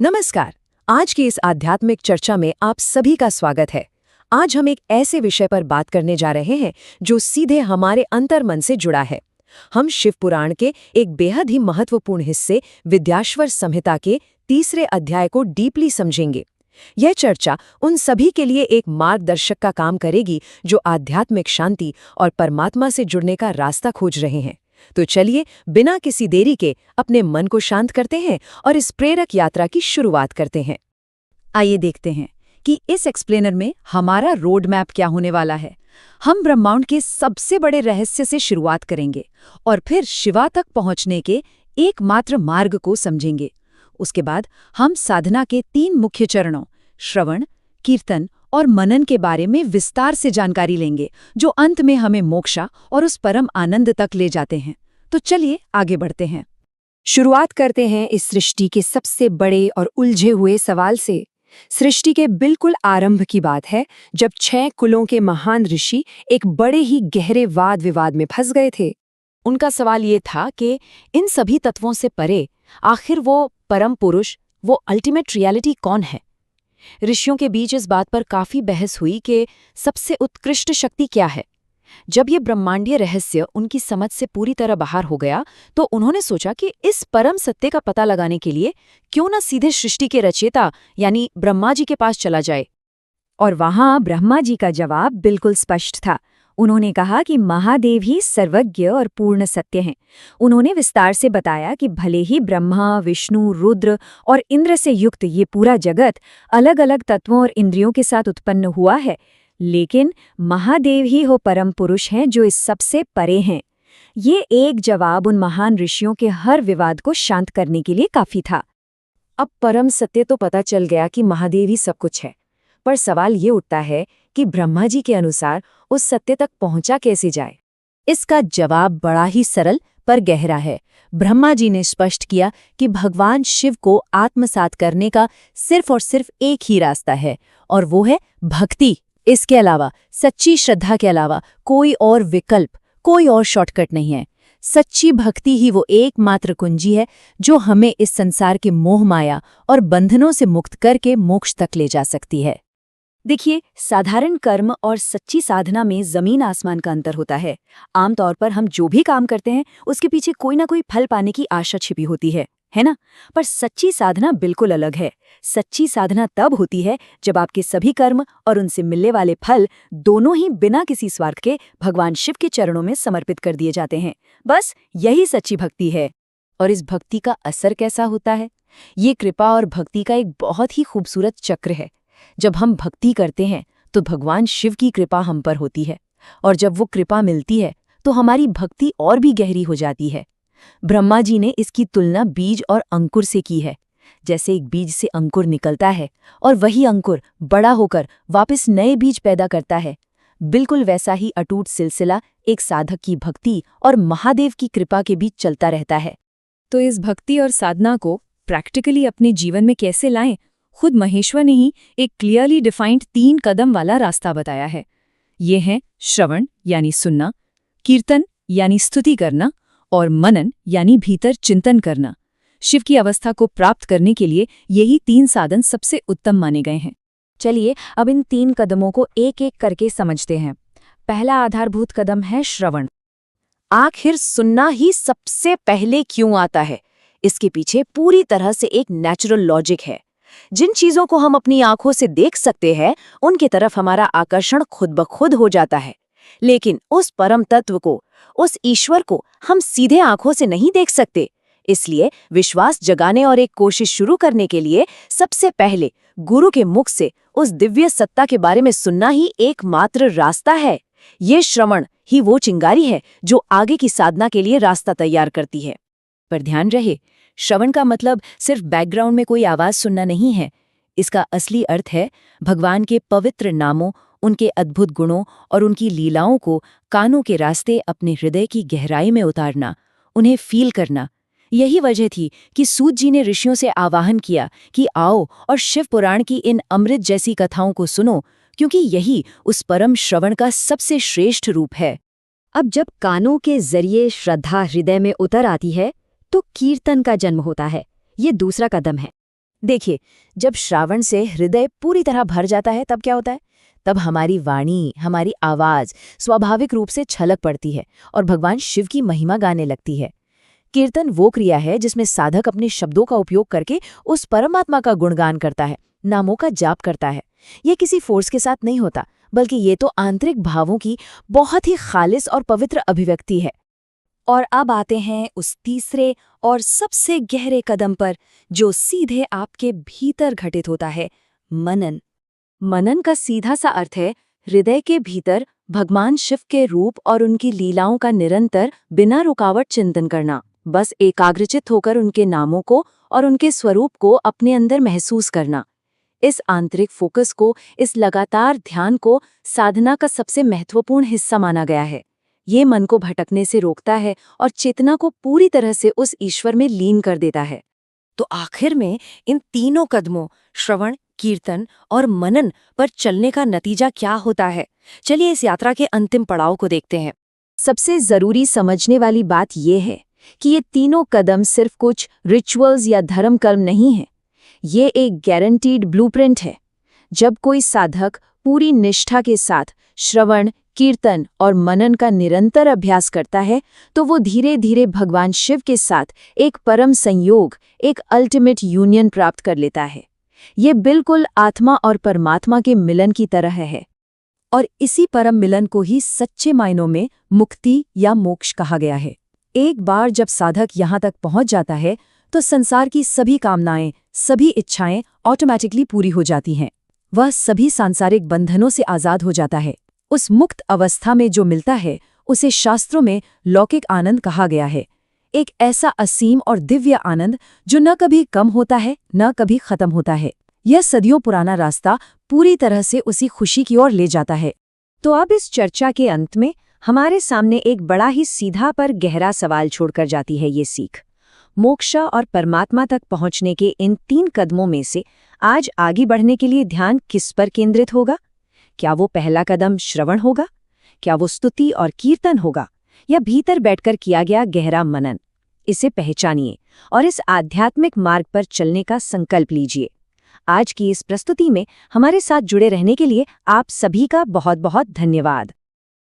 नमस्कार। आज की इस आध्यात्मिक चर्चा में आप सभी का स्वागत है। आज हम एक ऐसे विषय पर बात करने जा रहे हैं जो सीधे हमारे अंतर्मन से जुड़ा है। हम शिव पुराण के एक बेहद ही महत्वपूर्ण हिस्से विद्याश्वर संहिता के तीसरे अध्याय को डीपली समझेंगे। यह चर्चा उन सभी के लिए एक मार्गदर्शक का काम करेगी जो आध्यात्मिक शांति और परमात्मा से जुड़ने का रास्ता खोज रहे हैं। तो चलिए बिना किसी देरी के अपने मन को शांत करते हैं और इस प्रेरक यात्रा की शुरुआत करते हैं। आइए देखते हैं कि इस एक्सप्लेनर में हमारा रोड मैप क्या होने वाला है। हम ब्रह्मांड के सबसे बड़े रहस्य से शुरुआत करेंगे और फिर शिवा तक पहुंचने के एकमात्र मार्ग को समझेंगे। उसके बाद हम साधना के 3 मुख्य चरणों श्रवण, कीर्तन और मनन के बारे में विस्तार से जानकारी लेंगे, जो अंत में हमें मोक्षा और उस परम आनंद तक ले जाते हैं। तो चलिए आगे बढ़ते हैं। शुरुआत करते हैं इस सृष्टि के सबसे बड़े और उलझे हुए सवाल से। सृष्टि के बिल्कुल आरंभ की बात है, जब 6 कुलों के महान ऋषि एक बड़े ही गहरे वाद विवाद में फंस गए थे। उनका सवाल ये था कि इन सभी तत्वों से परे आखिर वो परम पुरुष, वो अल्टीमेट रियलिटी कौन है। ऋषियों के बीच इस बात पर काफी बहस हुई कि सबसे उत्कृष्ट शक्ति क्या है। जब ये ब्रह्मांडीय रहस्य उनकी समझ से पूरी तरह बाहर हो गया, तो उन्होंने सोचा कि इस परम सत्य का पता लगाने के लिए क्यों न सीधे सृष्टि के रचयिता यानी ब्रह्मा जी के पास चला जाए। और वहां ब्रह्मा जी का जवाब बिल्कुल स्पष्ट था। उन्होंने कहा कि महादेव ही सर्वज्ञ और पूर्ण सत्य हैं। उन्होंने विस्तार से बताया कि भले ही ब्रह्मा, विष्णु, रुद्र और इंद्र से युक्त ये पूरा जगत अलग अलग तत्वों और इंद्रियों के साथ उत्पन्न हुआ है, लेकिन महादेव ही हो परम पुरुष हैं जो इस सबसे परे हैं। ये एक जवाब उन महान ऋषियों के हर विवाद को शांत करने के लिए काफी था। अब परम सत्य तो पता चल गया कि महादेव ही सब कुछ है, पर सवाल ये उठता है कि ब्रह्मा जी के अनुसार उस सत्य तक पहुंचा कैसे जाए। इसका जवाब बड़ा ही सरल पर गहरा है। ब्रह्मा जी ने स्पष्ट किया कि भगवान शिव को आत्मसात करने का सिर्फ और सिर्फ एक ही रास्ता है, और वो है भक्ति। इसके अलावा, सच्ची श्रद्धा के अलावा कोई और विकल्प, कोई और शॉर्टकट नहीं है। सच्ची भक्ति ही वो एकमात्र कुंजी है जो हमें इस संसार के मोह माया और बंधनों से मुक्त करके मोक्ष तक ले जा सकती है। देखिए, साधारण कर्म और सच्ची साधना में जमीन आसमान का अंतर होता है। आमतौर पर हम जो भी काम करते हैं उसके पीछे कोई ना कोई फल पाने की आशा छिपी होती है ना? पर सच्ची साधना बिल्कुल अलग है। सच्ची साधना तब होती है जब आपके सभी कर्म और उनसे मिलने वाले फल दोनों ही बिना किसी स्वार्थ के भगवान शिव के चरणों में समर्पित कर दिए जाते हैं। बस यही सच्ची भक्ति है। और इस भक्ति का असर कैसा होता है? ये कृपा और भक्ति का एक बहुत ही खूबसूरत चक्र है। जब हम भक्ति करते हैं तो भगवान शिव की कृपा हम पर होती है, और जब वो कृपा मिलती है तो हमारी भक्ति और भी गहरी हो जाती है। ब्रह्मा जी ने इसकी तुलना बीज और अंकुर से की है। जैसे एक बीज से अंकुर निकलता है और वही अंकुर बड़ा होकर वापस नए बीज पैदा करता है, बिल्कुल वैसा ही अटूट सिलसिला एक साधक की भक्ति और महादेव की कृपा के बीच चलता रहता है। तो इस भक्ति और साधना को प्रैक्टिकली अपने जीवन में कैसे लाएं, खुद महेश्वर ने ही एक क्लियरली डिफाइंड 3 कदम वाला रास्ता बताया है। ये हैं श्रवण यानी सुनना, कीर्तन यानी स्तुति करना, और मनन यानी भीतर चिंतन करना। शिव की अवस्था को प्राप्त करने के लिए यही 3 साधन सबसे उत्तम माने गए हैं। चलिए अब इन 3 कदमों को एक एक करके समझते हैं। पहला आधारभूत कदम है श्रवण। आखिर सुनना ही सबसे पहले क्यों आता है? इसके पीछे पूरी तरह से एक नेचुरल लॉजिक है। जिन चीजों को हम अपनी आंखों से देख सकते हैं उनकी तरफ हमारा आकर्षण खुद ब खुद हो जाता है, लेकिन उस परम तत्व को, उस ईश्वर को हम सीधे आंखों से नहीं देख सकते। इसलिए विश्वास जगाने और एक कोशिश शुरू करने के लिए सबसे पहले गुरु के मुख से उस दिव्य सत्ता के बारे में सुनना ही एकमात्र रास्ता है। ये श्रवण ही वो चिंगारी है जो आगे की साधना के लिए रास्ता तैयार करती है। पर ध्यान रहे, श्रवण का मतलब सिर्फ बैकग्राउंड में कोई आवाज सुनना नहीं है। इसका असली अर्थ है भगवान के पवित्र नामों, उनके अद्भुत गुणों और उनकी लीलाओं को कानों के रास्ते अपने हृदय की गहराई में उतारना, उन्हें फील करना। यही वजह थी कि सूत जी ने ऋषियों से आवाहन किया कि आओ और शिव पुराण की इन अमृत जैसी कथाओं को सुनो, क्योंकि यही उस परम श्रवण का सबसे श्रेष्ठ रूप है। अब जब कानों के जरिए श्रद्धा हृदय में उतर आती है तो कीर्तन का जन्म होता है। ये दूसरा कदम है। देखिए, जब श्रावण से हृदय पूरी तरह भर जाता है तब क्या होता है? तब हमारी वाणी, हमारी आवाज स्वाभाविक रूप से छलक पड़ती है और भगवान शिव की महिमा गाने लगती है। कीर्तन वो क्रिया है जिसमें साधक अपने शब्दों का उपयोग करके उस परमात्मा का गुणगान करता है, नामों का जाप करता है। ये किसी फोर्स के साथ नहीं होता, बल्कि ये तो आंतरिक भावों की बहुत ही खालिस और पवित्र अभिव्यक्ति है। और अब आते हैं उस तीसरे और सबसे गहरे कदम पर, जो सीधे आपके भीतर घटित होता है, मनन। मनन का सीधा सा अर्थ है हृदय के भीतर भगवान शिव के रूप और उनकी लीलाओं का निरंतर बिना रुकावट चिंतन करना। बस एकाग्रचित होकर उनके नामों को और उनके स्वरूप को अपने अंदर महसूस करना। इस आंतरिक फोकस को, इस लगातार ध्यान को साधना का सबसे महत्वपूर्ण हिस्सा माना गया है। ये मन को भटकने से रोकता है और चेतना को पूरी तरह से उस ईश्वर में लीन कर देता है। तो आखिर में इन तीनों कदमों, श्रवण, कीर्तन और मनन पर चलने का नतीजा क्या होता है? चलिए इस यात्रा के अंतिम पड़ाव को देखते हैं। सबसे जरूरी समझने वाली बात यह है कि ये तीनों कदम सिर्फ कुछ रिचुअल्स या धर्म कर्म नहीं है। ये एक गारंटीड ब्लूप्रिंट है। जब कोई साधक पूरी निष्ठा के साथ श्रवण, कीर्तन और मनन का निरंतर अभ्यास करता है, तो वो धीरे धीरे भगवान शिव के साथ एक परम संयोग, एक अल्टीमेट यूनियन प्राप्त कर लेता है। ये बिल्कुल आत्मा और परमात्मा के मिलन की तरह है। और इसी परम मिलन को ही सच्चे मायनों में मुक्ति या मोक्ष कहा गया है। एक बार जब साधक यहाँ तक पहुँच जाता है, तो संसार की सभी कामनाएं, सभी इच्छाएं ऑटोमेटिकली पूरी हो जाती हैं। वह सभी सांसारिक बंधनों से आज़ाद हो जाता है। उस मुक्त अवस्था में जो मिलता है, उसे शास्त्रों में लौकिक आनंद कहा गया है। एक ऐसा असीम और दिव्य आनंद जो न कभी कम होता है, न कभी खत्म होता है। यह सदियों पुराना रास्ता पूरी तरह से उसी खुशी की ओर ले जाता है। तो अब इस चर्चा के अंत में हमारे सामने एक बड़ा ही सीधा पर गहरा सवाल छोड़कर जाती है ये सीख। मोक्ष और परमात्मा तक पहुंचने के इन 3 कदमों में से आज आगे बढ़ने के लिए ध्यान किस पर केंद्रित होगा? क्या वो पहला कदम श्रवण होगा? क्या वो स्तुति और कीर्तन होगा? या भीतर बैठकर किया गया गहरा मनन? इसे पहचानिए और इस आध्यात्मिक मार्ग पर चलने का संकल्प लीजिए। आज की इस प्रस्तुति में हमारे साथ जुड़े रहने के लिए आप सभी का बहुत बहुत धन्यवाद।